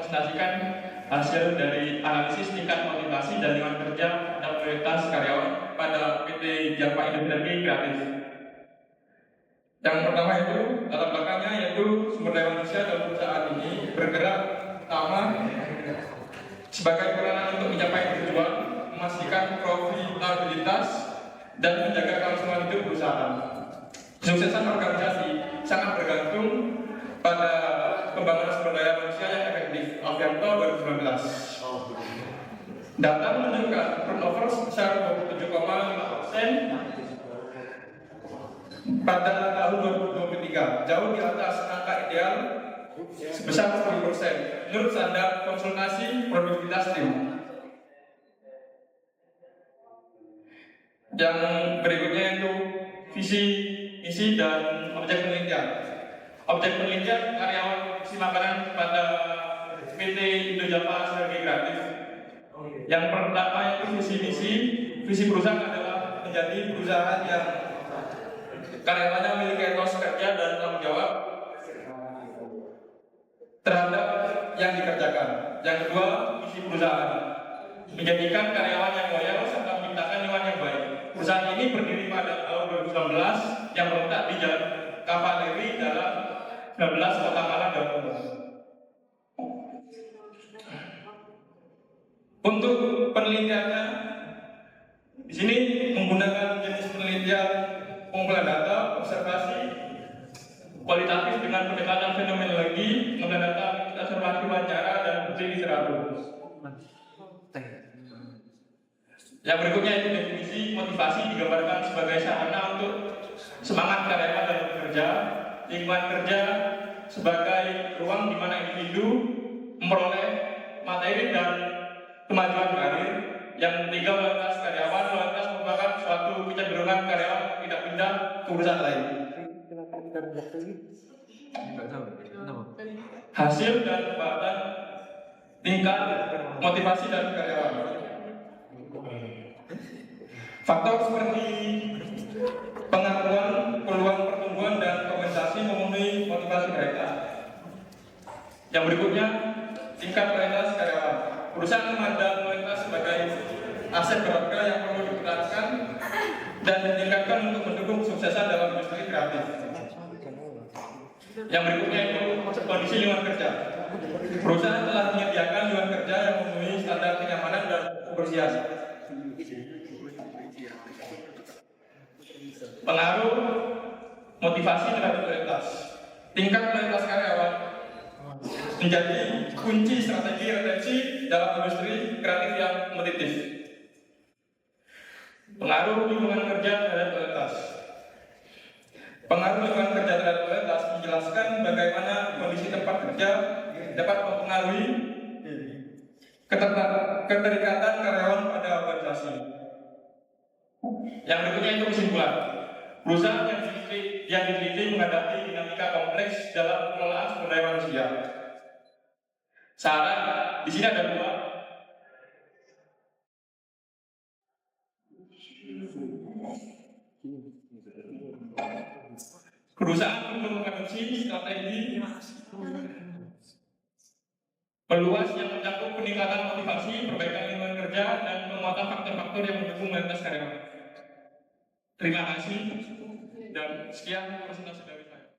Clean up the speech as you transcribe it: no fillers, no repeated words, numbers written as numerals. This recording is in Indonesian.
merepresentasikan hasil dari analisis tingkat motivasi dan lingkungan kerja dan prioritas karyawan pada PT Java Indonesia Kreatif. Yang pertama itu latar belakangnya yaitu sumber daya manusia dalam perusahaan ini bergerak pertama sebagai peranan untuk mencapai tujuan, memastikan profitabilitas dan menjaga kelangsungan hidup perusahaan. Kesuksesan organisasi sangat bergantung pada pembangunan sumber daya manusia yang efektif. Alfianto 2019. Data menunjukkan turnover sebesar 27,5% pada tahun 2023, jauh di atas angka ideal sebesar 10% menurut standar konsultasi produktivitas tim. Yang berikutnya itu visi, misi, dan objek penelitian. Objek penelitian karyawan produksi makanan pada PT Indo Java Sinergi Kreatif. Yang pertama itu visi misi. Visi perusahaan adalah menjadi perusahaan yang karyawannya memiliki etos kerja dan tanggung jawab terhadap yang dikerjakan. Yang kedua, misi perusahaan menjadikan karyawan yang loyal serta menciptakan lingkungan yang baik. Perusahaan ini berdiri pada tahun 2019 yang terletak di Jalan Kavaleri dalam 19 Kota Malang, Jawa Timur. Untuk penelitiannya, di sini menggunakan jenis penelitian pengumpulan data, observasi, kualitatif dengan pendekatan fenomenologi, mengenai data, observasi wawancara, dan uji literatur. Yang berikutnya itu definisi motivasi digambarkan sebagai sarana untuk semangat karyawan dalam bekerja, lingkungan kerja sebagai ruang di mana individu memperoleh materi dan kemajuan karir. Yang ketiga, loyalitas karyawan. Loyalitas merupakan suatu kecenderungan karyawan tidak pindah ke perusahaan lain. Hasil dan kekuatan tingkat motivasi dari karyawan. Faktor seperti pengakuan, peluang pertumbuhan, dan kompensasi memenuhi motivasi mereka. Yang berikutnya, tingkat loyalitas karyawan. Perusahaan memandang loyalitas sebagai aset berharga yang perlu dipertahankan dan ditingkatkan untuk mendukung kesuksesan dalam industri kreatif. Yang berikutnya itu kondisi lingkungan kerja. Perusahaan telah menyediakan lingkungan kerja yang memenuhi standar kenyamanan dan kebersihan. Pengaruh motivasi terhadap loyalitas. Tingkat loyalitas karyawan menjadi kunci strategi retensi dalam industri kreatif yang kompetitif. Pengaruh lingkungan kerja terhadap loyalitas. Pengaruh lingkungan kerja terhadap loyalitas menjelaskan bagaimana kondisi tempat kerja dapat mempengaruhi keterikatan karyawan pada organisasi. Yang berikutnya itu kesimpulan. Perusahaan yang diteliti menghadapi dinamika kompleks dalam pengelolaan sumber daya manusia. Saran di sini ada dua. Perusahaan perlu mengadopsi strategi meluas yang mencakup peningkatan motivasi, perbaikan lingkungan kerja, dan penguatan faktor-faktor yang mendukung loyalitas karyawan. Terima kasih dan sekian presentasi dari